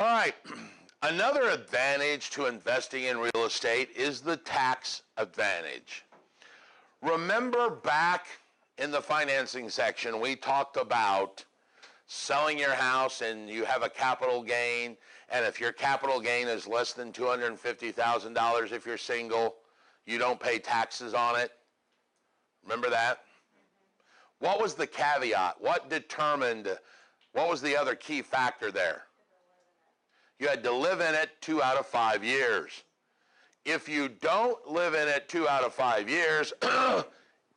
All right. Another advantage to investing in real estate is the tax advantage. Remember back in the financing section, we talked about selling your house and you have a capital gain, and if your capital gain is less than $250,000 if you're single, you don't pay taxes on it. Remember that? What was the caveat? What was the other key factor there? You had to live in it 2 out of 5 years. If you don't live in it 2 out of 5 years,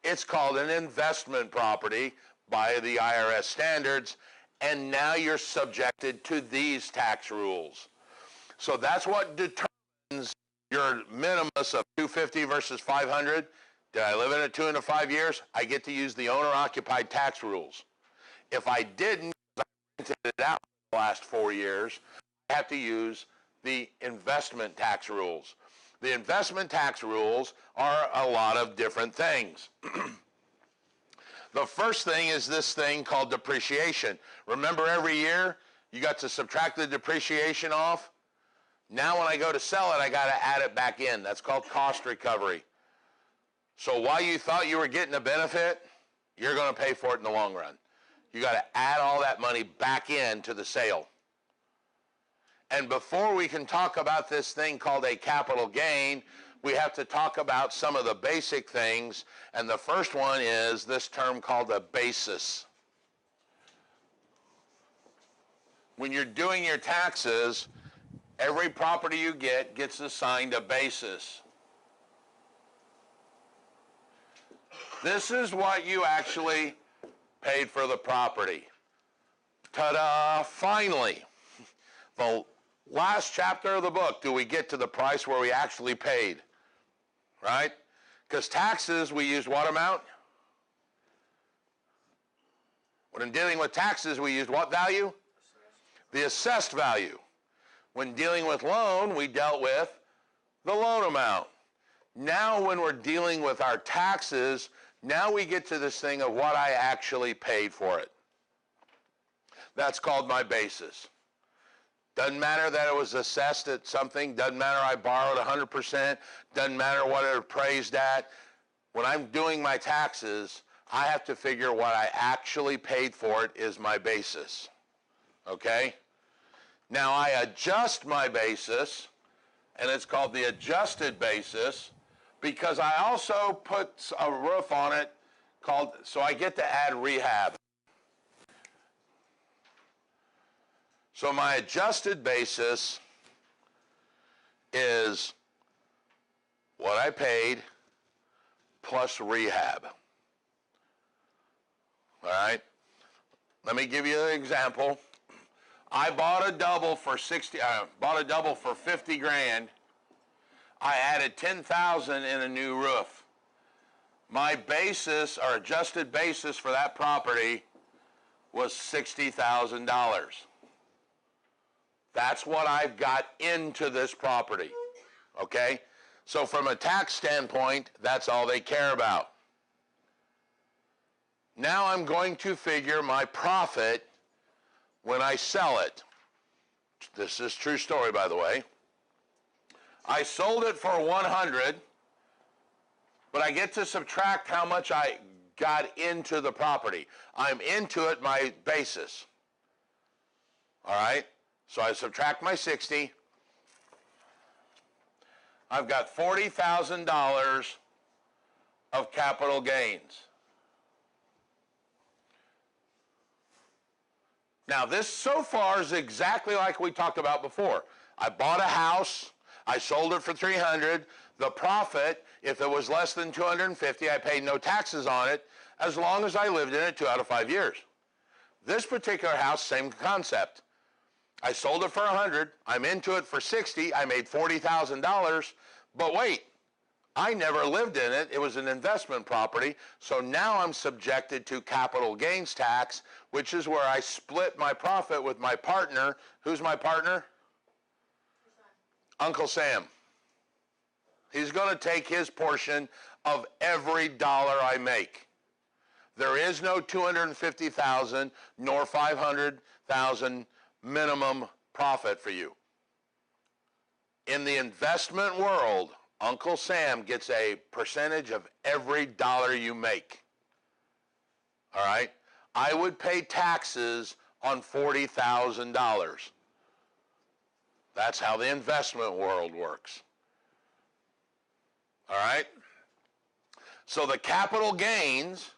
it's called an investment property by the IRS standards, and now you're subjected to these tax rules. So that's what determines your minimus of 250 versus 500. Did I live in it 2 out of 5 years? I get to use the owner-occupied tax rules. If I didn't, I rented it out for the last 4 years, I have to use the investment tax rules. The investment tax rules are a lot of different things. The first thing is this thing called depreciation. Remember, every year you got to subtract the depreciation off? Now when I go to sell it, I got to add it back in. That's called cost recovery. So while you thought you were getting a benefit, you're going to pay for it in the long run. You got to add all that money back into the sale. And before we can talk about this thing called a capital gain, we have to talk about some of the basic things. And the first one is this term called a basis. When you're doing your taxes, every property you get gets assigned a basis. This is what you actually paid for the property. Ta-da! Finally, the last chapter of the book, do we get to the price where we actually paid, right? Because taxes, we used what amount? When dealing with taxes, we used what value? The assessed value. When dealing with loan, we dealt with the loan amount. Now when we're dealing with our taxes, now we get to this thing of what I actually paid for it. That's called my basis. Doesn't matter that it was assessed at something. Doesn't matter I borrowed 100%. Doesn't matter what it appraised at. When I'm doing my taxes, I have to figure what I actually paid for it is my basis. Okay? Now I adjust my basis, and it's called the adjusted basis, because I also put a roof on it called, so I get to add rehab. So my adjusted basis is what I paid plus rehab. All right? Let me give you an example. I bought a double for 50 grand. I added 10,000 in a new roof. My basis or adjusted basis for that property was $60,000. That's what I've got into this property, okay? So from a tax standpoint, that's all they care about. Now I'm going to figure my profit when I sell it. This is a true story, by the way. I sold it for 100, but I get to subtract how much I got into the property. I'm into it, my basis. All right? So I subtract my 60. I've got $40,000 of capital gains. Now this so far is exactly like we talked about before. I bought a house, I sold it for 300. The profit, if it was less than 250, I paid no taxes on it as long as I lived in it 2 out of 5 years. This particular house, same concept. I sold it for 100, I'm into it for 60, I made $40,000, but wait, I never lived in it. It was an investment property, so now I'm subjected to capital gains tax, which is where I split my profit with my partner. Who's my partner? Uncle Sam. He's going to take his portion of every dollar I make. There is no $250,000 nor $500,000 minimum profit for you. In the investment world, Uncle Sam gets a percentage of every dollar you make. All right? I would pay taxes on $40,000. That's how the investment world works. All right? So the capital gains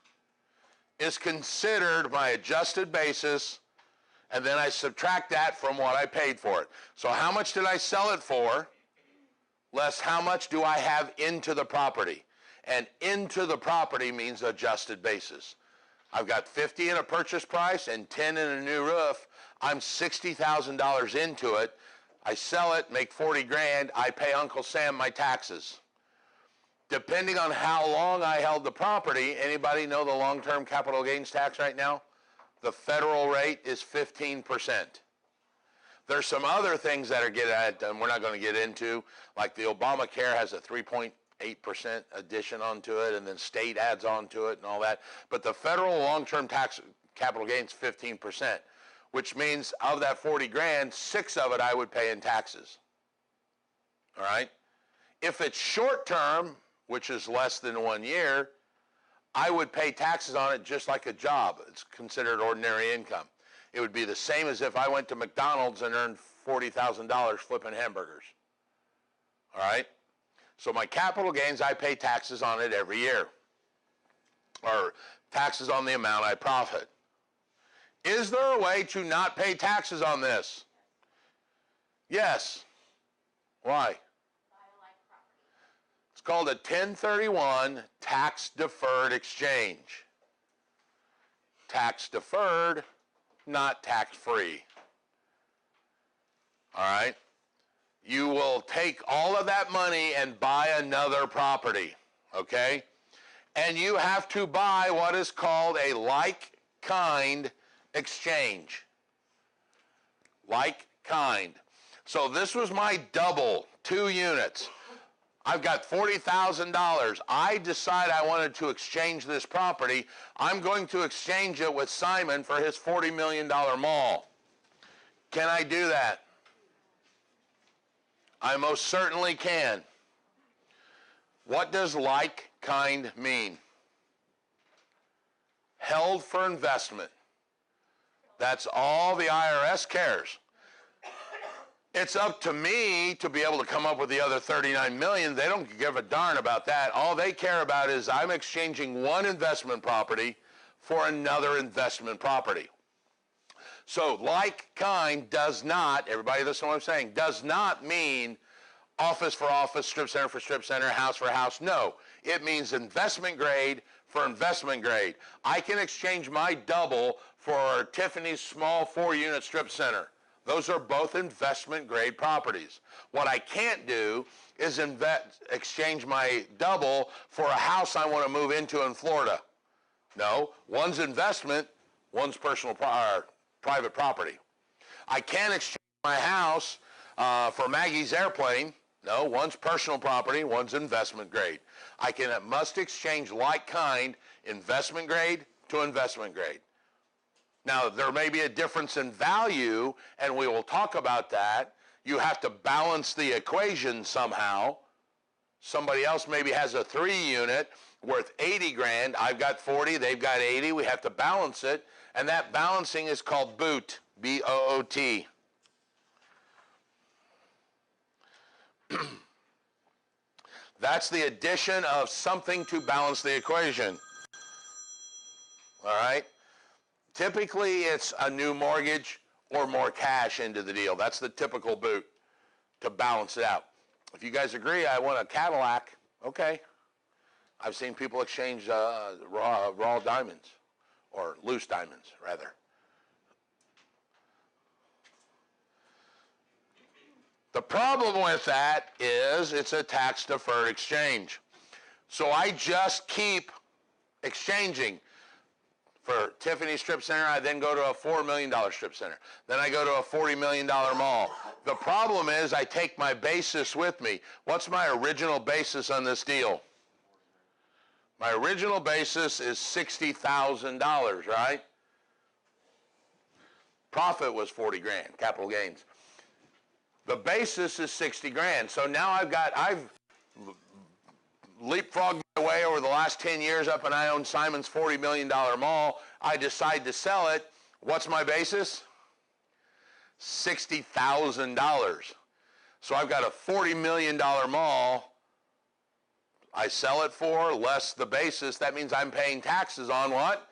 is considered my adjusted basis, and then I subtract that from what I paid for it. So how much did I sell it for, less how much do I have into the property? And into the property means adjusted basis. I've got 50 in a purchase price and 10 in a new roof. I'm $60,000 into it. I sell it, make 40 grand. I pay Uncle Sam my taxes. Depending on how long I held the property, anybody know the long-term capital gains tax right now? The federal rate is 15%. There's some other things that are getting at, and we're not going to get into, like the Obamacare has a 3.8% addition onto it, and then state adds onto it and all that. But the federal long-term tax capital gains 15%, which means of that 40 grand, 6 of it I would pay in taxes. All right? If it's short-term, which is less than 1 year, I would pay taxes on it just like a job. It's considered ordinary income. It would be the same as if I went to McDonald's and earned $40,000 flipping hamburgers. All right? So my capital gains, I pay taxes on it every year, or taxes on the amount I profit. Is there a way to not pay taxes on this? Yes. Why? It's called a 1031 tax deferred exchange. Tax deferred, not tax free. All right? You will take all of that money and buy another property, okay? And you have to buy what is called a like-kind exchange. Like-kind. So this was my double, 2 units. I've got $40,000. I decide I wanted to exchange this property. I'm going to exchange it with Simon for his $40 million mall. Can I do that? I most certainly can. What does like kind mean? Held for investment. That's all the IRS cares. It's up to me to be able to come up with the other 39 million. They don't give a darn about that. All they care about is I'm exchanging one investment property for another investment property. So like kind does not, everybody listen to what I'm saying, does not mean office for office, strip center for strip center, house for house. No, it means investment grade for investment grade. I can exchange my double for Tiffany's small 4-unit strip center. Those are both investment grade properties. What I can't do is exchange my double for a house I want to move into in Florida. No, one's investment, one's personal private property. I can't exchange my house for Maggie's airplane. No, one's personal property, one's investment grade. Must exchange like kind, investment grade to investment grade. Now, there may be a difference in value, and we will talk about that. You have to balance the equation somehow. Somebody else maybe has a 3-unit worth 80 grand. I've got 40, they've got 80. We have to balance it, and that balancing is called BOOT, B-O-O-T. That's the addition of something to balance the equation. All right? Typically, it's a new mortgage or more cash into the deal. That's the typical boot to balance it out. If you guys agree, I want a Cadillac, okay. I've seen people exchange raw diamonds, or loose diamonds, rather. The problem with that is it's a tax-deferred exchange. So I just keep exchanging. For Tiffany Strip Center, I then go to a $4 million strip center. Then I go to a $40 million mall. The problem is I take my basis with me. What's my original basis on this deal? My original basis is $60,000, right? Profit was 40 grand, capital gains. The basis is 60 grand. So now I've leapfrogged my way over the last 10 years up, and I own Simon's $40 million mall. I decide to sell it. What's my basis? $60,000. So I've got a $40 million mall. I sell it for less the basis. That means I'm paying taxes on what?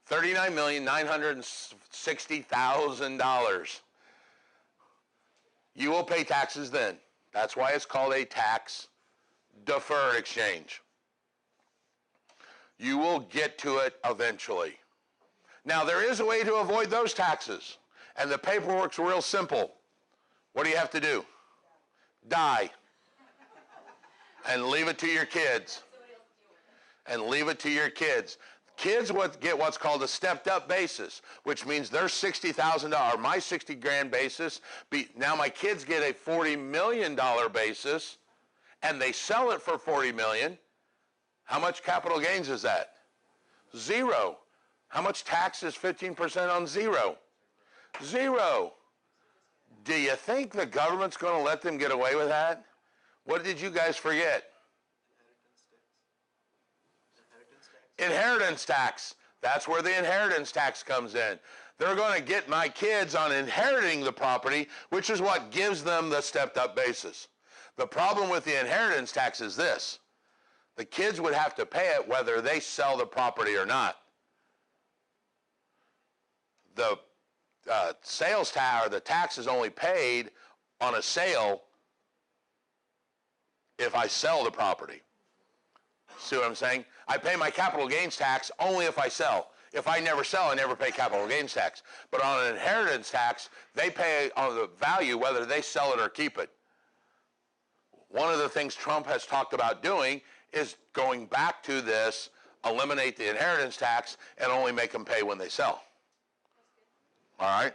$39,960,000. You will pay taxes then. That's why it's called a tax deferred exchange. You will get to it eventually. Now, there is a way to avoid those taxes, and the paperwork's real simple. What do you have to do? Die. And leave it to your kids. And leave it to your kids. Kids get what's called a stepped up basis, which means their $60,000, my 60 grand basis, now my kids get a $40 million basis, and they sell it for $40 million. How much capital gains is that? Zero. How much tax is 15% on zero? Zero. Do you think the government's going to let them get away with that? What did you guys forget? Inheritance tax. That's where the inheritance tax comes in. They're going to get my kids on inheriting the property, which is what gives them the stepped up basis. The problem with the inheritance tax is this. The kids would have to pay it whether they sell the property or not. The sales tax, or the tax, is only paid on a sale if I sell the property. See what I'm saying? I pay my capital gains tax only if I sell. If I never sell, I never pay capital gains tax. But on an inheritance tax, they pay on the value whether they sell it or keep it. One of the things Trump has talked about doing is going back to this, eliminate the inheritance tax, and only make them pay when they sell. All right?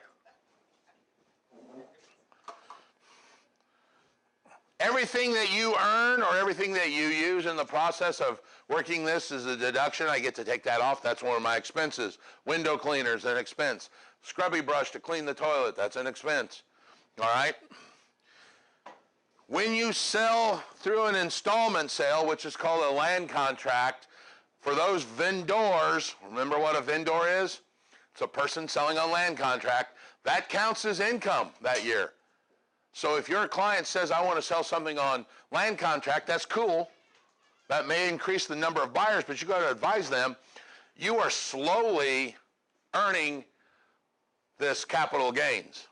Everything that you earn or everything that you use in the process of working this is a deduction. I get to take that off. That's one of my expenses. Window cleaners, an expense. Scrubby brush to clean the toilet, that's an expense. All right? When you sell through an installment sale, which is called a land contract, for those vendors, remember what a vendor is? It's a person selling on land contract. That counts as income that year. So if your client says, I want to sell something on land contract, that's cool. That may increase the number of buyers, but you got to advise them, you are slowly earning this capital gains.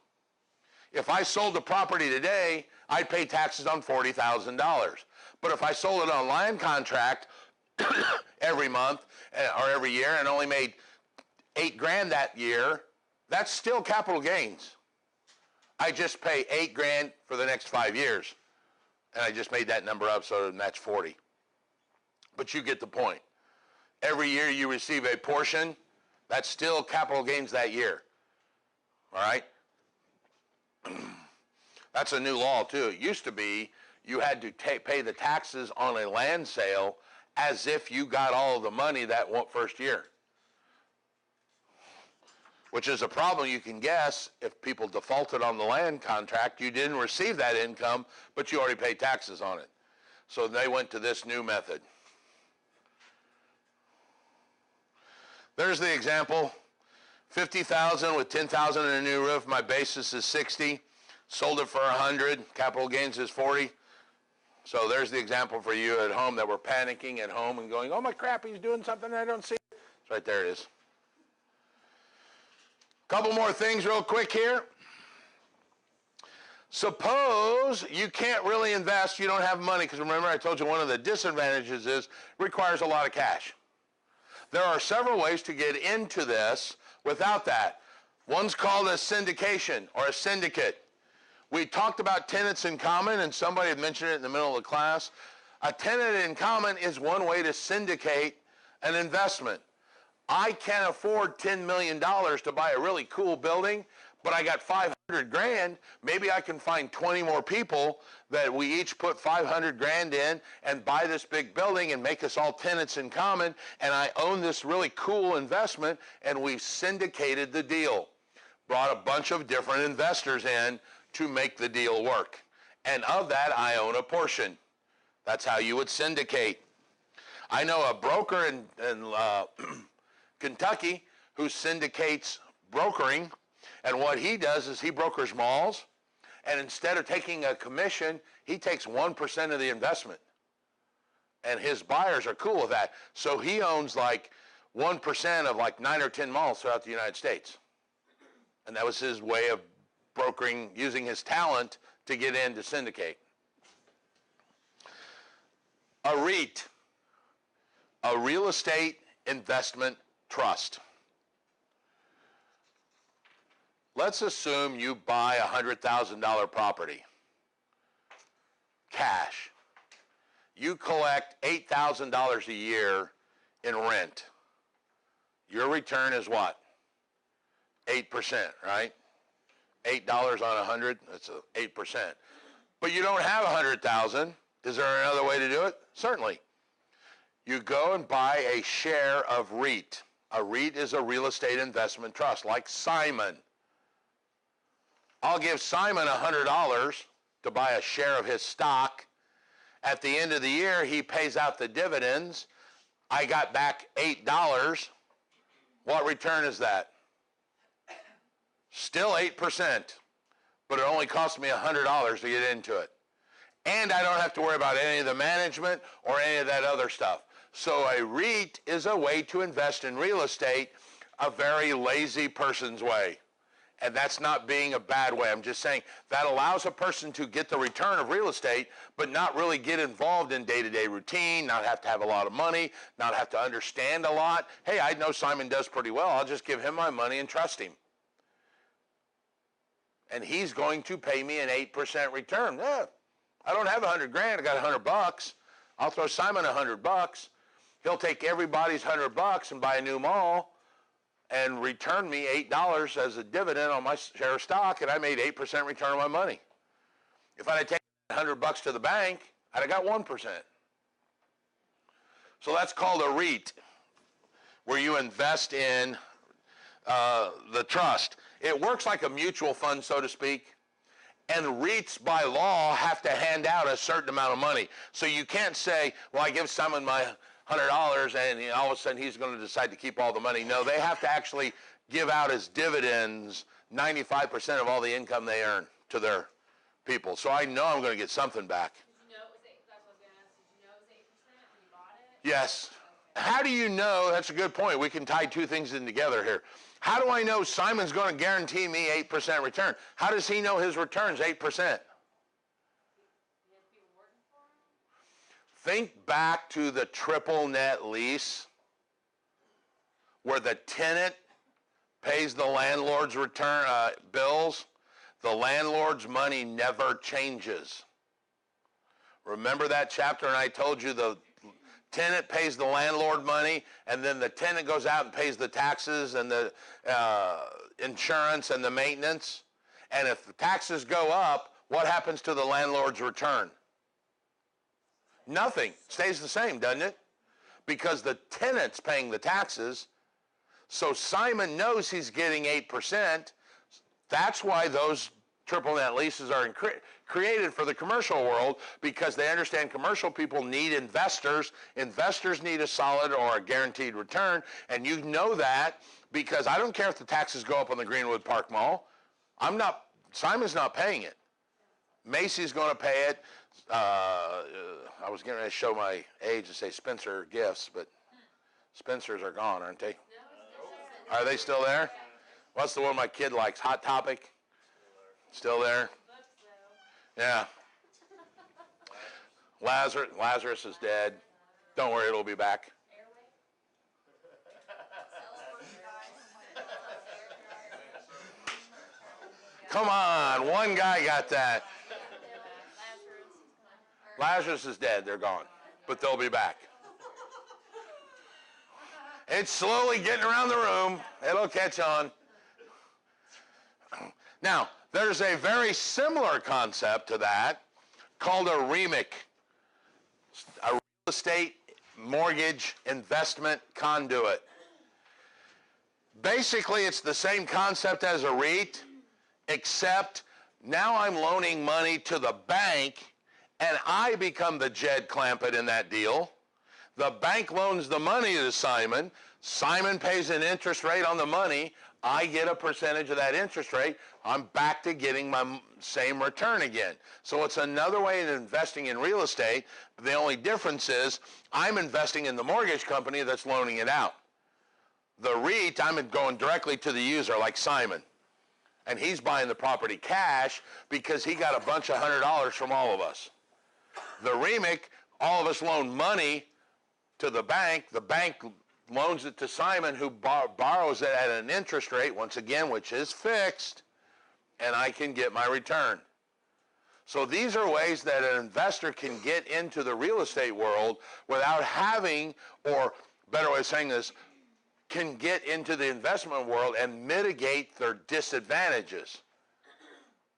If I sold the property today, I'd pay taxes on $40,000. But if I sold it on land contract every month or every year and only made $8 grand that year, that's still capital gains. I just pay $8 grand for the next 5 years. And I just made that number up so it match 40. But you get the point. Every year you receive a portion, that's still capital gains that year. All right? That's a new law too. It used to be you had to pay the taxes on a land sale as if you got all of the money that first year. Which is a problem you can guess if people defaulted on the land contract. You didn't receive that income, but you already paid taxes on it. So they went to this new method. There's the example. $50,000 with $10,000 in a new roof. My basis is $60,000. Sold it for $100,000. Capital gains is $40,000. So there's the example for you at home that were panicking at home and going, oh my crap, he's doing something I don't see. It's right there it is. Couple more things real quick here. Suppose you can't really invest, you don't have money, because remember I told you one of the disadvantages is it requires a lot of cash. There are several ways to get into this without that. One's called a syndication or a syndicate. We talked about tenants in common, and somebody had mentioned it in the middle of the class. A tenant in common is one way to syndicate an investment. I can't afford $10 million to buy a really cool building, but I got 500 grand. Maybe I can find 20 more people that we each put 500 grand in and buy this big building and make us all tenants in common, and I own this really cool investment, and we've syndicated the deal. Brought a bunch of different investors in to make the deal work. And of that, I own a portion. That's how you would syndicate. I know a broker in Kentucky who syndicates brokering, and what he does is he brokers malls, and instead of taking a commission, he takes 1% of the investment. And his buyers are cool with that. So he owns like 1% of like 9 or 10 malls throughout the United States. And that was his way of brokering, using his talent to get in to syndicate. A REIT, a real estate investment trust. Let's assume you buy a $100,000 property, cash. You collect $8,000 a year in rent. Your return is what? 8%, right? $8 on 100, that's 8%. But you don't have 100,000. Is there another way to do it? Certainly. You go and buy a share of REIT. A REIT is a real estate investment trust, like Simon. I'll give Simon $100 to buy a share of his stock. At the end of the year, he pays out the dividends. I got back $8. What return is that? Still 8%, but it only cost me $100 to get into it. And I don't have to worry about any of the management or any of that other stuff. So a REIT is a way to invest in real estate, a very lazy person's way. And that's not being a bad way. I'm just saying that allows a person to get the return of real estate, but not really get involved in day-to-day routine, not have to have a lot of money, not have to understand a lot. Hey, I know Simon does pretty well. I'll just give him my money and trust him. And he's going to pay me an 8% return. Yeah, I don't have $100,000. I got $100. I'll throw Simon $100. He'll take everybody's $100 and buy a new mall and return me $8 as a dividend on my share of stock, and I made 8% return on my money. If I had taken $100 to the bank, I'd have got 1%. So that's called a REIT, where you invest in the trust. It works like a mutual fund, so to speak, and REITs by law have to hand out a certain amount of money. So you can't say, well, I give someone my $100 and all of a sudden he's going to decide to keep all the money. No, they have to actually give out as dividends 95% of all the income they earn to their people. So I know I'm going to get something back. Did you know it was 8%? That's what I was going to ask. Did you know it was 8% when you bought it? Yes. Okay. How do you know? That's a good point. We can tie two things in together here. How do I know Simon's going to guarantee me 8% return? How does he know his return's 8%? Think back to the triple net lease where the tenant pays the landlord's return bills. The landlord's money never changes. Remember that chapter, and I told you the tenant pays the landlord money, and then the tenant goes out and pays the taxes and the insurance and the maintenance. And if the taxes go up, what happens to the landlord's return? Nothing. Stays the same, doesn't it? Because the tenant's paying the taxes. So Simon knows he's getting 8%. That's why those triple net leases are created for the commercial world, because they understand commercial people need investors. Investors need a solid or a guaranteed return. And you know that because I don't care if the taxes go up on the Greenwood Park Mall. Simon's not paying it. Macy's going to pay it. I was going to show my age and say Spencer Gifts, but Spencer's are gone, aren't they? No, are they still there? What's the one my kid likes? Hot Topic? Still there? Yeah. Lazarus is dead. Don't worry, it'll be back. Come on, one guy got that. Lazarus is dead. They're gone. But they'll be back. It's slowly getting around the room. It'll catch on. Now, there's a very similar concept to that called a REMIC, a real estate mortgage investment conduit. Basically, it's the same concept as a REIT, except Now I'm loaning money to the bank, and I become the Jed Clampett in that deal. The bank loans the money to Simon. Simon pays an interest rate on the money. I get a percentage of that interest rate. I'm back to getting my same return again. So it's another way of investing in real estate. The only difference is I'm investing in the mortgage company that's loaning it out. The REIT, I'm going directly to the user like Simon. And he's buying the property cash because he got a bunch of $100 from all of us. The REMIC, all of us loan money to the bank. The bank loans it to Simon, who borrows it at an interest rate, once again, which is fixed, and I can get my return. So these are ways that an investor can get into the real estate world without having, or better way of saying this, can get into the investment world and mitigate their disadvantages,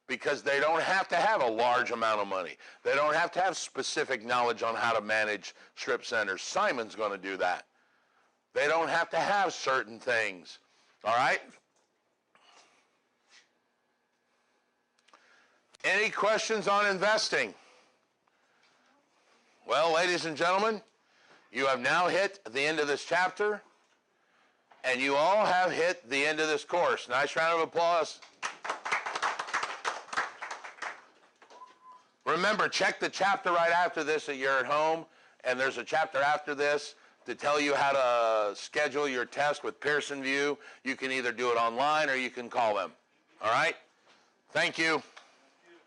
because they don't have to have a large amount of money. They don't have to have specific knowledge on how to manage strip centers. Simon's going to do that. They don't have to have certain things. All right? Any questions on investing? Well, ladies and gentlemen, you have now hit the end of this chapter, and you all have hit the end of this course. Nice round of applause. Remember, check the chapter right after this that you're at home, and there's a chapter after this to tell you how to schedule your test with Pearson VUE. You can either do it online or you can call them. All right? Thank you.